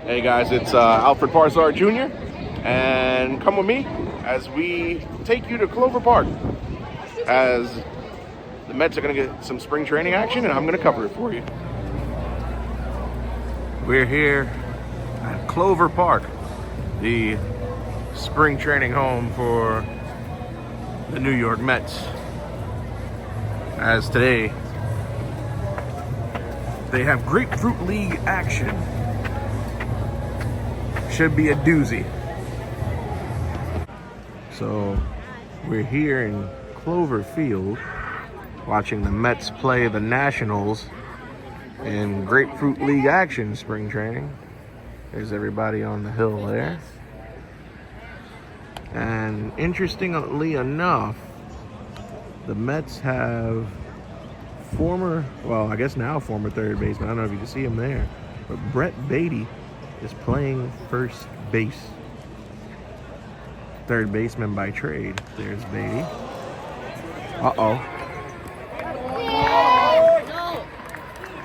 Hey guys, it's Alfred Parsard Jr. and come with me as we take you to Clover Park as the Mets are going to get some spring training action and I'm going to cover it for you. We're here at Clover Park, the spring training home for the New York Mets. As today, they have Grapefruit League action. Should be a doozy. So we're here in Clover Field watching the Mets play the Nationals in Grapefruit League action spring training. There's everybody on the hill there. And interestingly enough, the Mets have former third baseman, I don't know if you can see him there, but Brett Beatty is playing first base. Third baseman by trade. There's Beatty.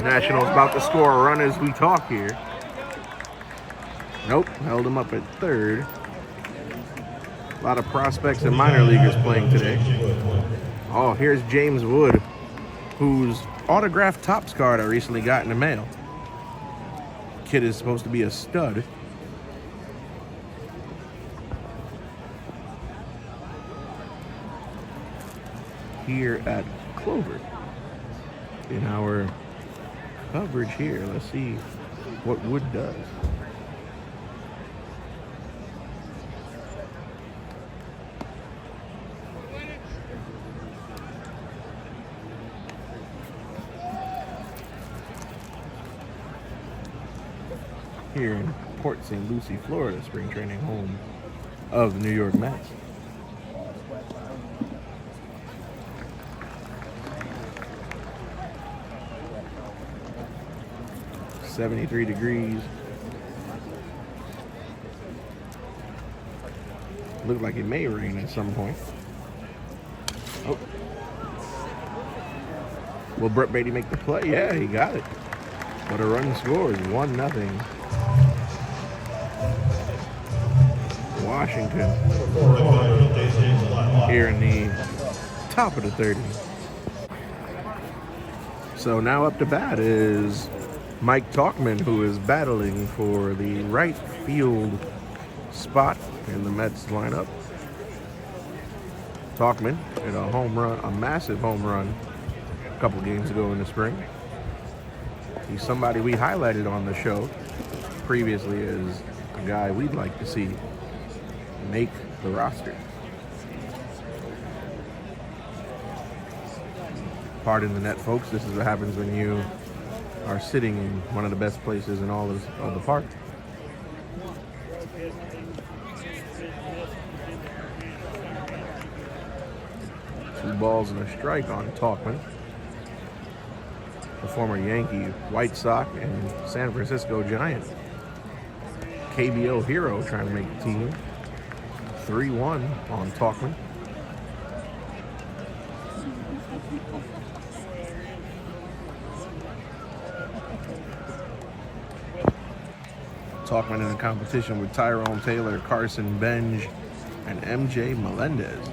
Nationals about to score a run as we talk here. Nope, held him up at third. A lot of prospects and minor leaguers playing today. Oh, here's James Wood, whose autographed Topps card I recently got in the mail. Kid is supposed to be a stud. Here at Clover. In our coverage here, let's see what Wood does. Here in Port St Lucie, Florida, spring training home of the New York Mets. .73 degrees. Looked like it may rain at some point. Oh. Will Brett Beatty make the play? Yeah, he got it. But a run scores, 1-0. Washington here in the top of the 30s. So now up to bat is Mike Tauchman, who is battling for the right field spot in the Mets lineup. Tauchman hit a home run, a massive home run a couple games ago in the spring. He's somebody we highlighted on the show previously as a guy we'd like to see make the roster. Pardon the net, folks. This is what happens when you are sitting in one of the best places in all of the park. Two balls and a strike on Tauchman. The former Yankee, White Sox, and San Francisco Giant. KBO hero trying to make the team. 3-1 on Tauchman. Tauchman in a competition with Tyrone Taylor, Carson Benj, and MJ Melendez.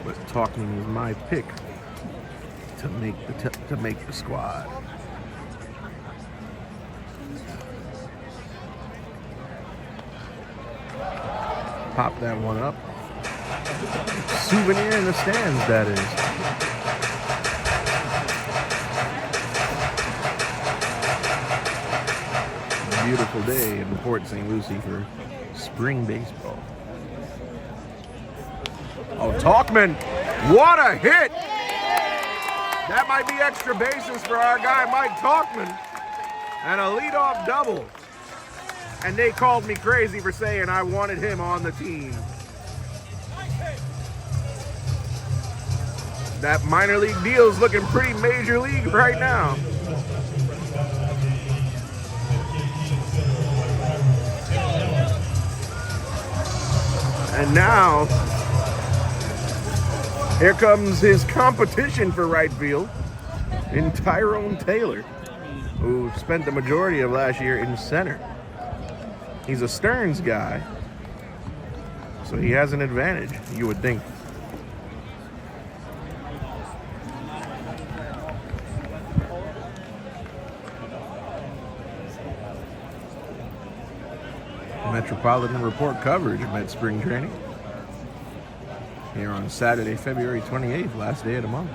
But Tauchman is my pick to make the squad. Pop that one up. Souvenir in the stands, that is. Beautiful day in Port St Lucie for spring baseball. Oh, Tauchman, what a hit! That might be extra bases for our guy Mike Tauchman. And a leadoff double. And they called me crazy for saying I wanted him on the team. That minor league deal is looking pretty major league right now. And now Here comes his competition for right field in Tyrone Taylor, who spent the majority of last year in center. He's a Stearns guy, so he has an advantage, you would think. Metropolitan report coverage of Met spring training here on Saturday, February 28th, last day of the month.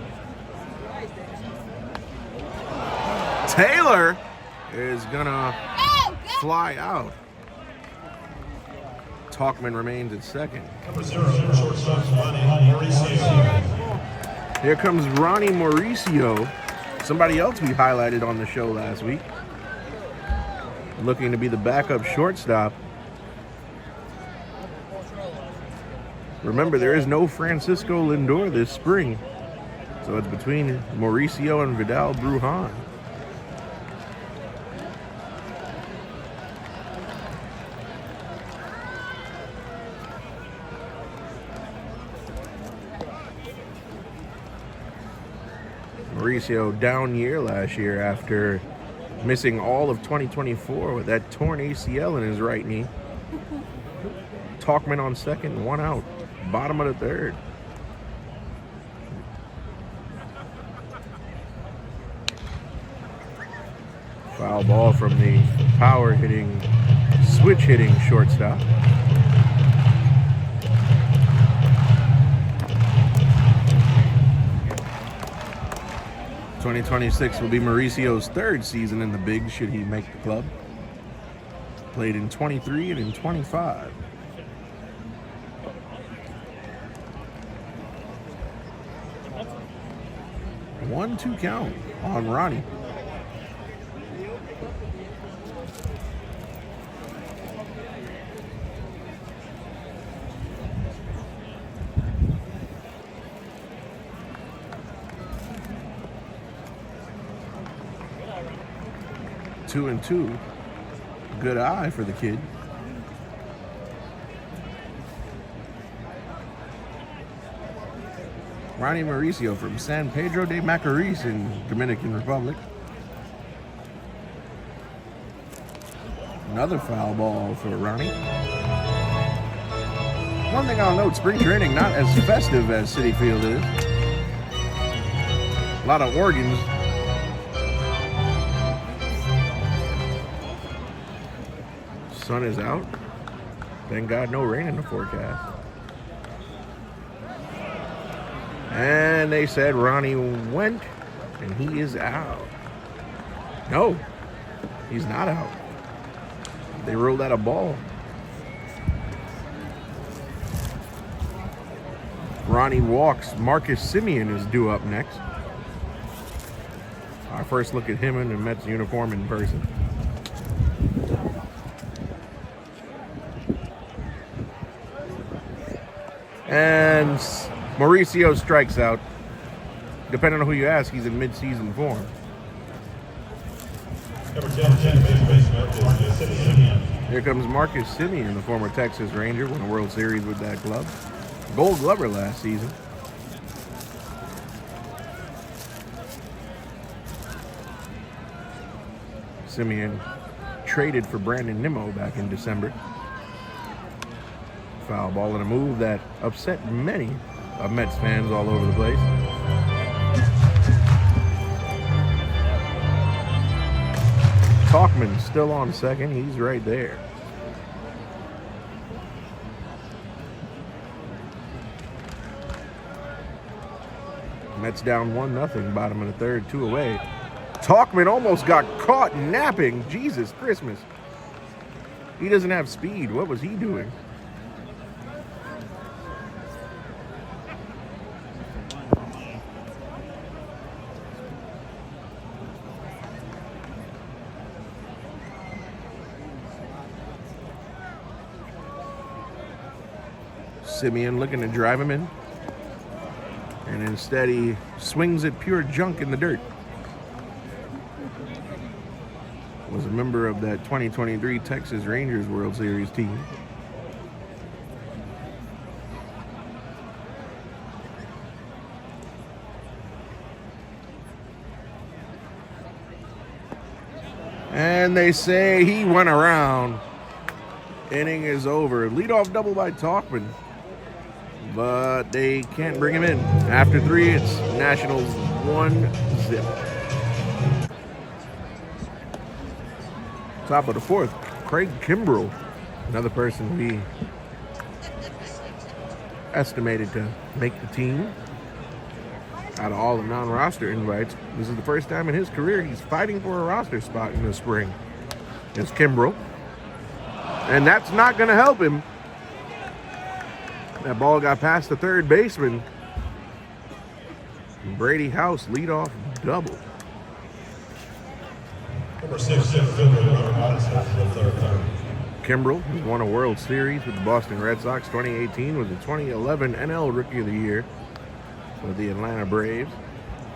Taylor is gonna fly out. Talkman remains at second. Here comes Ronnie Mauricio, somebody else we highlighted on the show last week, looking to be the backup shortstop. Remember, there is no Francisco Lindor this spring, so it's between Mauricio and Vidal Brujan. Mauricio down year last year after missing all of 2024 with that torn ACL in his right knee. Talkman on second, one out. Bottom of the third. Foul ball from the power hitting, switch hitting shortstop. '26 will be Mauricio's third season in the Bigs should he make the club. Played in 23 and in 25. One-two count on Ronnie. Two and two. Good eye for the kid. Ronnie Mauricio from San Pedro de Macorís in Dominican Republic. Another foul ball for Ronnie. One thing I'll note, spring training not as festive as Citi Field is. A lot of organs. Sun is out. Thank God no rain in the forecast. And they said Ronnie went, and he is out. No, he's not out. They ruled out a ball. Ronnie walks. Marcus Semien is due up next. Our first look at him in the Mets uniform in person. And Mauricio strikes out. Depending on who you ask, he's in mid-season form. Here comes Marcus Semien, the former Texas Ranger, won a World Series with that club. Gold Glover last season. Semien traded for Brandon Nimmo back in December. Foul ball in a move that upset many of Mets fans all over the place. Talkman still on second. He's right there. Mets down 1-0, bottom of the third, 2 away. Talkman almost got caught napping. Jesus Christmas. He doesn't have speed. What was he doing? Semien looking to drive him in. And instead he swings at pure junk in the dirt. Was a member of that 2023 Texas Rangers World Series team. And they say he went around. Inning is over. Leadoff double by Talkman. But they can't bring him in. After 3, it's Nationals 1-0. Top of the 4th, Craig Kimbrell, another person we estimated to make the team. Out of all the non-roster invites, this is the first time in his career he's fighting for a roster spot in the spring. It's Kimbrell. And that's not going to help him. That ball got past the third baseman. Brady House leadoff double. Number 6, Kimbrell has won a World Series with the Boston Red Sox. 2018 was the 2011 NL Rookie of the Year with the Atlanta Braves.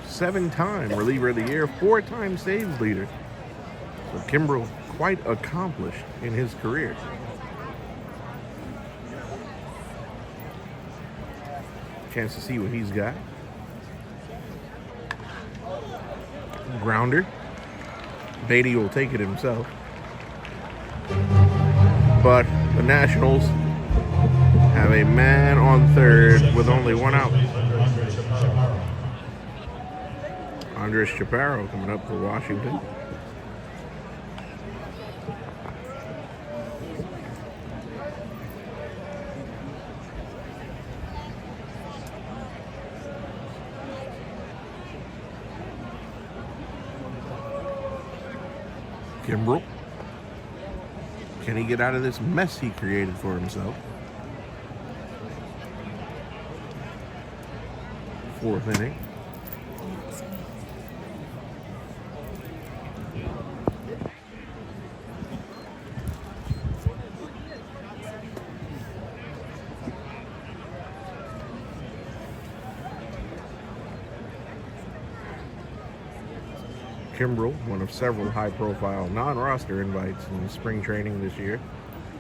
7-time reliever of the year, 4-time saves leader. So Kimbrell quite accomplished in his career. Chance to see what he's got. Grounder. Beatty will take it himself. But the Nationals have a man on third with only 1 out. Andres Chaparro coming up for Washington. Kimbrell. Can he get out of this mess he created for himself? 4th inning. Kimbrell, one of several high-profile non-roster invites in spring training this year.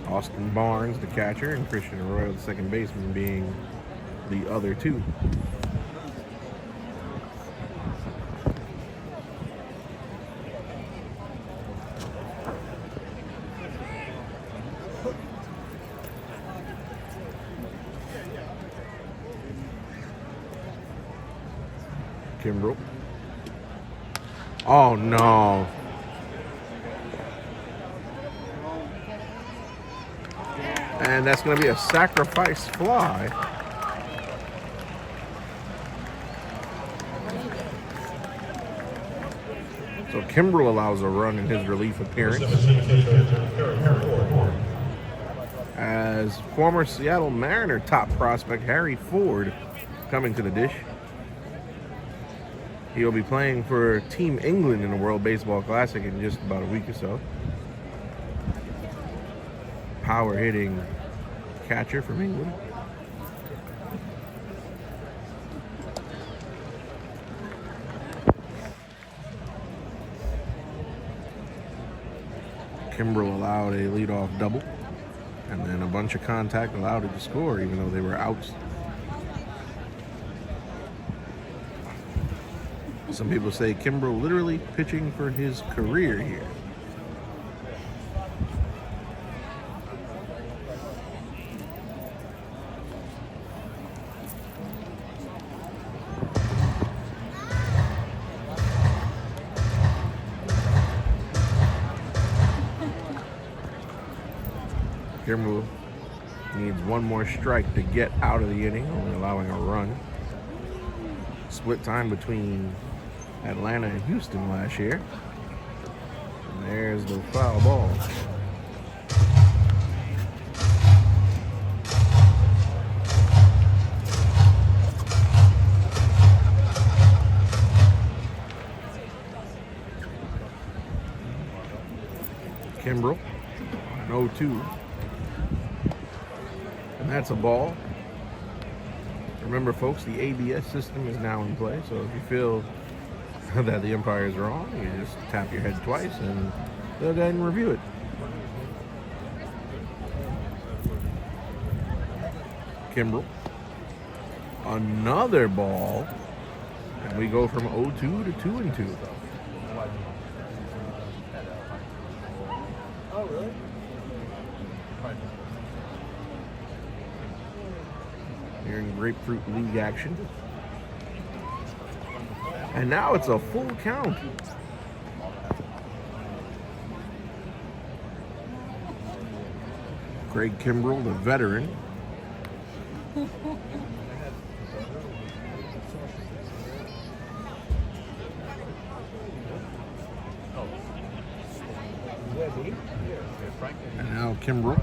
Austin Barnes, the catcher, and Christian Arroyo, the second baseman, being the other 2. Kimbrell. Oh no. And that's going to be a sacrifice fly. So Kimbrell allows a run in his relief appearance. As former Seattle Mariner top prospect Harry Ford coming to the dish. He'll be playing for Team England in the World Baseball Classic in just about a week or so. Power hitting catcher from England. Kimbrell allowed a leadoff double, and then a bunch of contact allowed it to score, even though they were outs. Some people say Kimbrell literally pitching for his career here. Kimbrell needs one more strike to get out of the inning, only allowing a run. Split time between Atlanta and Houston last year. And there's the foul ball. Kimbrell, an 0-2. And that's a ball. Remember, folks, the ABS system is now in play, so if you feel that the umpire is wrong, you just tap your head twice and they'll go ahead and review it. Kimbrell, another ball, and we go from 0-2 to 2-2. Here in Grapefruit League action. And now it's a full count. Craig Kimbrell, the veteran. And now Kimbrell.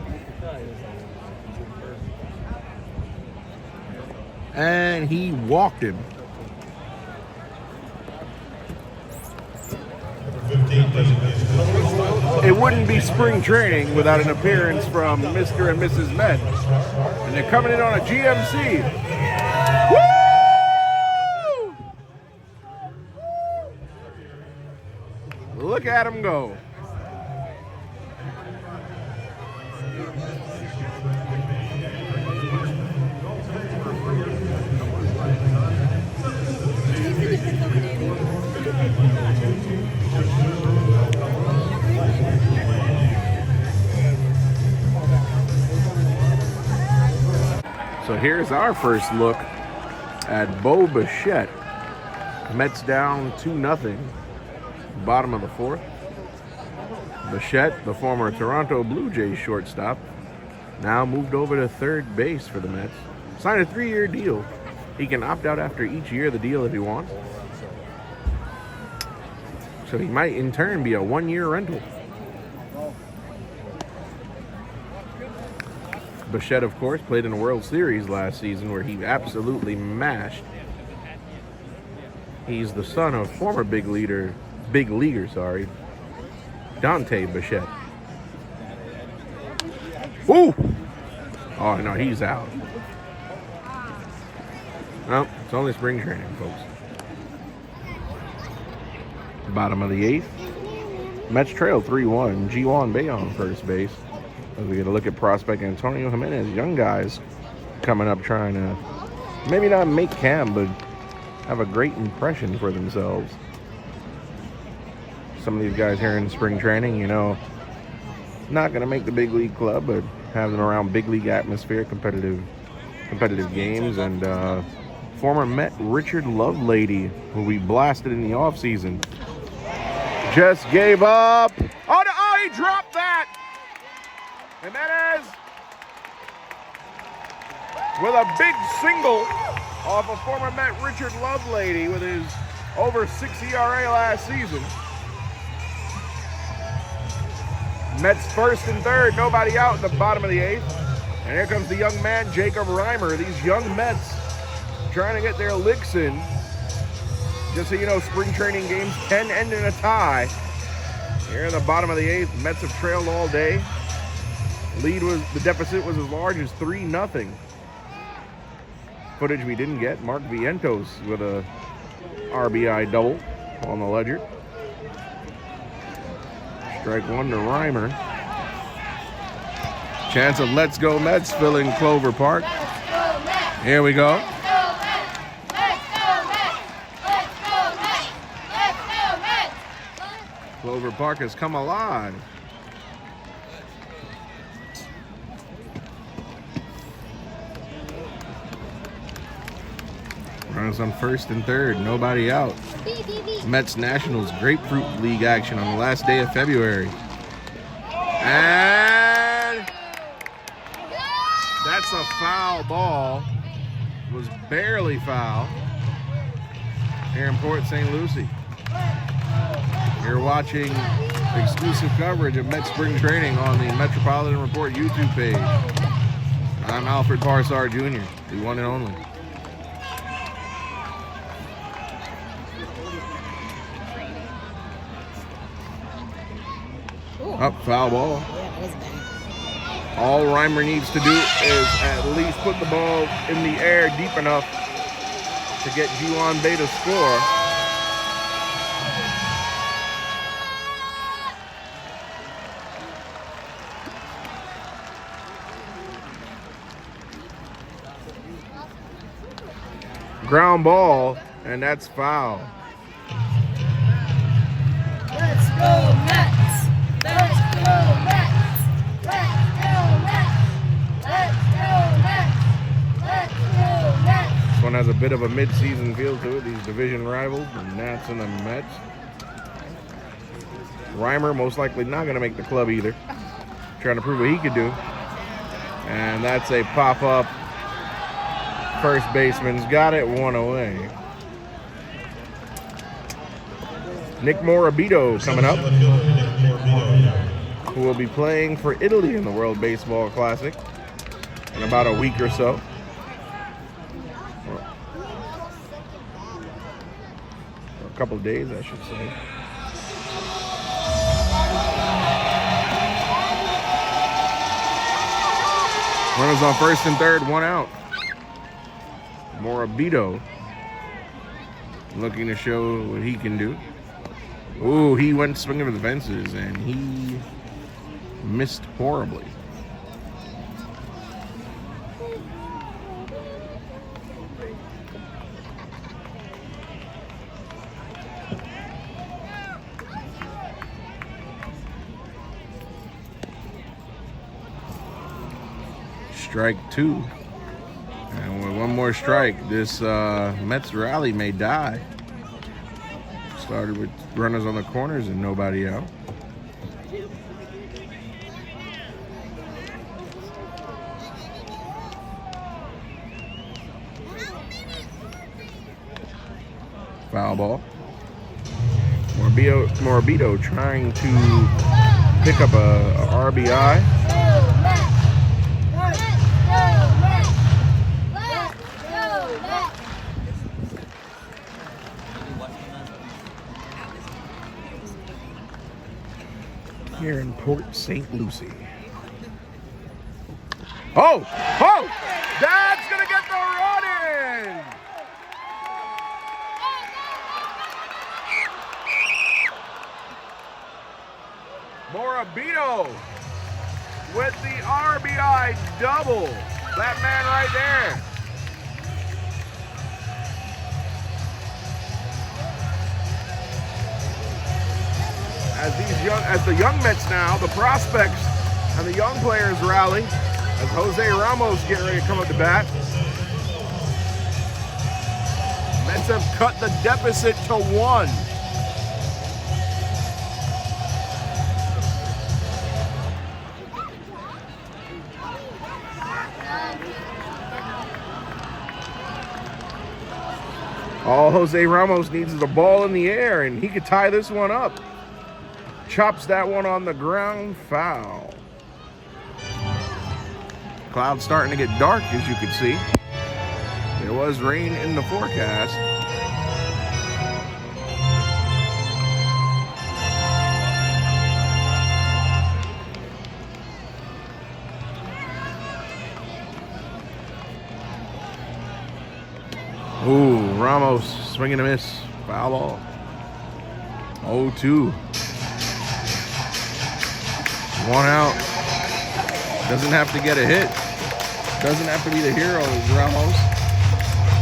And he walked him. It wouldn't be spring training without an appearance from Mr. and Mrs. Met. And they're coming in on a GMC. Woo! Look at him go. So here's our first look at Bo Bichette. Mets down 2-0. Bottom of the fourth. Bichette, the former Toronto Blue Jays shortstop, now moved over to third base for the Mets. Signed a 3-year deal. He can opt out after each year of the deal if he wants. So he might in turn be a 1-year rental. Bichette, of course, played in the World Series last season where he absolutely mashed. He's the son of former big leaguer, Dante Bichette. Ooh! Oh, no, he's out. No, it's only spring training, folks. Bottom of the eighth. Mets trail 3-1. G1 Bay on first base. As we get a look at prospect Antonio Jimenez, young guys coming up trying to maybe not make camp, but have a great impression for themselves. Some of these guys here in spring training, you know, not going to make the big league club, but have them around big league atmosphere, competitive games. And former Met Richard Lovelady, who we blasted in the offseason, just gave up. Oh, no, oh, he dropped that. Jimenez with a big single off of former Met Richard Lovelady with his over 6 ERA last season. Mets first and third, nobody out in the bottom of the eighth. And here comes the young man, Jacob Reimer. These young Mets trying to get their licks in. Just so you know, spring training games can end in a tie. Here in the bottom of the eighth, Mets have trailed all day. The deficit was as large as 3-0. Footage we didn't get, Mark Vientos with a RBI double on the ledger. Strike one to Reimer. Chance of Let's Go Mets filling Clover Park. Here we go. Clover Park has come alive. Runners on first and third, nobody out. Mets Nationals Grapefruit League action on the last day of February. And that's a foul ball. It was barely foul here in Port St Lucie. You're watching exclusive coverage of Mets spring training on the Metropolitan Report YouTube page. I'm Alfred Parsard Jr., the one and only. Up, foul ball. All Reimer needs to do is at least put the ball in the air deep enough to get G1 Bay to score. Ground ball, and that's foul. Let's go Mets! Let's go Mets! This one has a bit of a mid-season feel to it. These division rivals, the Nats and the Mets. Reimer most likely not going to make the club either. Trying to prove what he could do. And that's a pop-up. First baseman's got it, one away. Nick Morabito coming up, who will be playing for Italy in the World Baseball Classic in about a week or so. Or a couple of days, I should say. Runners on first and third, one out. Morabito looking to show what he can do. Ooh, he went swinging for the fences and he missed horribly. Strike two. And with one more strike, this Mets rally may die. Started with runners on the corners and nobody out. Foul ball. Morabito trying to pick up a RBI. Here in Port St Lucie. Oh! Dad's gonna get the run in! Morabito with the RBI double. That man right there. As the young Mets now, the prospects and the young players rally as Jose Ramos get ready to come up to bat. Mets have cut the deficit to 1. All Jose Ramos needs is a ball in the air, and he could tie this one up. Chops that one on the ground, foul. Clouds starting to get dark, as you can see. There was rain in the forecast. Ooh, Ramos swinging a miss. Foul ball. 0-2. One out. Doesn't have to get a hit. Doesn't have to be the hero, Ramos.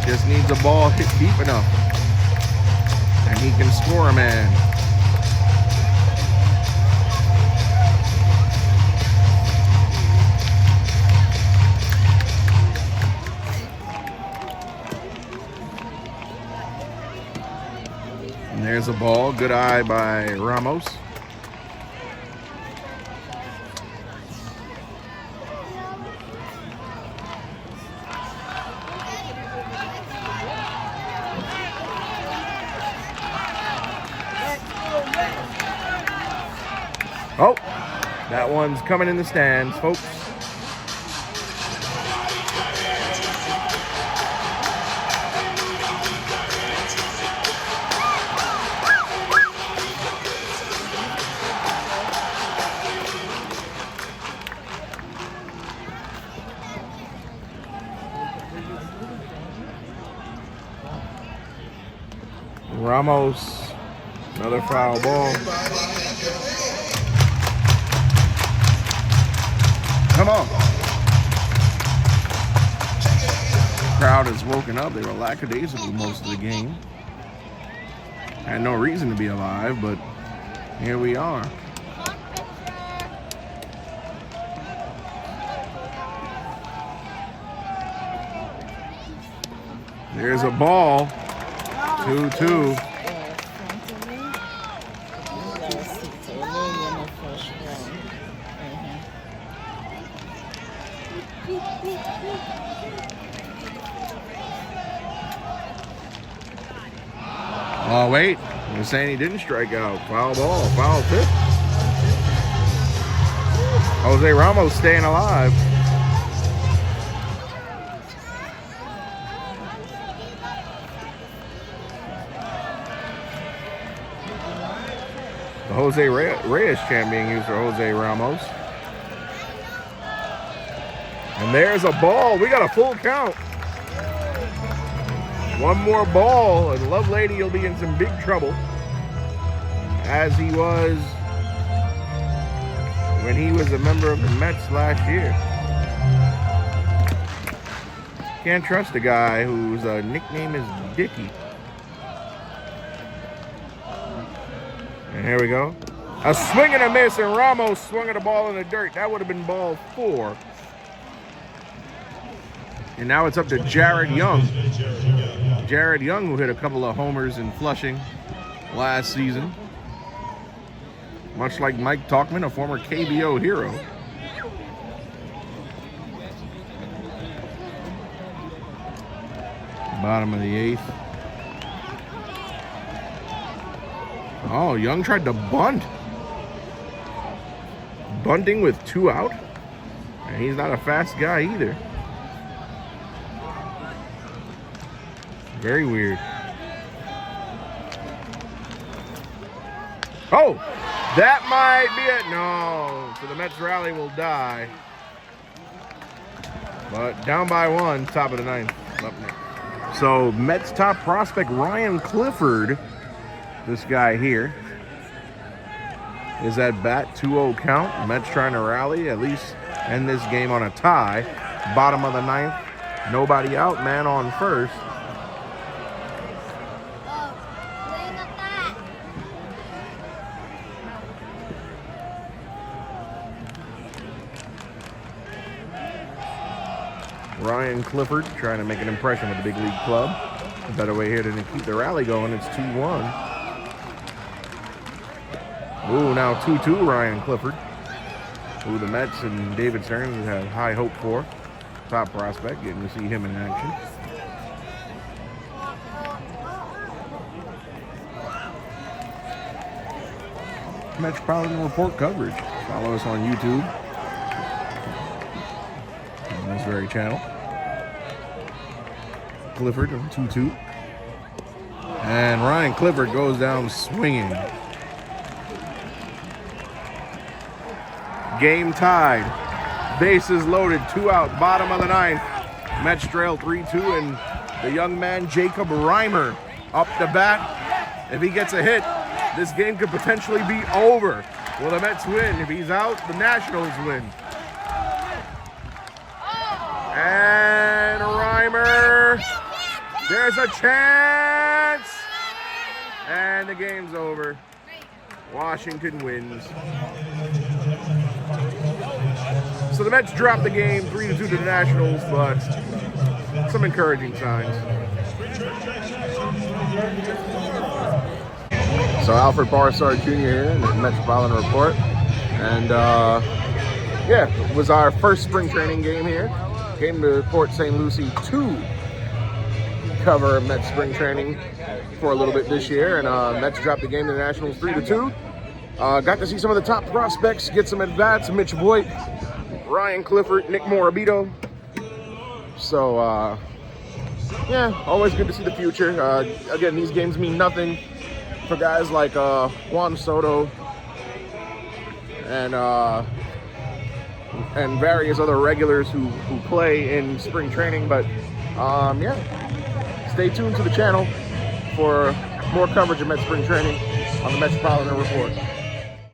Just needs a ball hit deep enough. And he can score a man. And there's a ball. Good eye by Ramos. Oh, that one's coming in the stands, folks. Ramos, another foul ball. Come on. Crowd has woken up. They were lackadaisical most of the game. Had no reason to be alive, but here we are. There's a ball. 2-2. Oh, wait. You're saying he didn't strike out. Foul ball. Foul tip. Jose Ramos staying alive. The Jose Reyes chant being used for Jose Ramos. And there's a ball. We got a full count. One more ball, and Lovelady will be in some big trouble, as he was when he was a member of the Mets last year. Can't trust a guy whose nickname is Dicky. And here we go. A swing and a miss, and Ramos swung at a ball in the dirt. That would have been ball 4. And now it's up to Jared Young. Jared Young, who hit a couple of homers in Flushing last season. Much like Mike Talkman, a former KBO hero. Bottom of the 8th. Oh, Young tried to bunt. Bunting with 2 out. And he's not a fast guy either. Very weird. Oh, that might be it. No, so the Mets rally will die. But down by 1, top of the 9th. So Mets top prospect Ryan Clifford, this guy here, is at bat. 2-0 count. Mets trying to rally, at least end this game on a tie. Bottom of the 9th. Nobody out, man on first. Ryan Clifford trying to make an impression with the big league club. A better way here to keep the rally going. It's 2-1. Ooh, now 2-2 Ryan Clifford, who the Mets and David Stearns have high hope for. Top prospect, getting to see him in action. Metropolitan Report coverage. Follow us on YouTube. On this very channel. Clifford on 2-2. And Ryan Clifford goes down swinging. Game tied. Bases loaded. 2 out. Bottom of the 9th. Mets trail 3-2. And the young man, Jacob Reimer, up the bat. If he gets a hit, this game could potentially be over. Will the Mets win? If he's out, the Nationals win. And Reimer. There's a chance. And the game's over. Washington wins. So the Mets dropped the game 3-2 to the Nationals, but some encouraging signs. So Alfred Parsard Jr. here in the Metropolitan Report. And yeah, it was our first spring training game here. Came to Port St Lucie to cover Mets spring training for a little bit this year. And Mets dropped the game to the Nationals 3-2. Got to see some of the top prospects get some at-bats. Mitch Voigt, Ryan Clifford, Nick Morabito. So, yeah, always good to see the future. Again, these games mean nothing for guys like Juan Soto and various other regulars who play in spring training. But, yeah, stay tuned to the channel for more coverage of Mets spring training on the Metropolitan Report.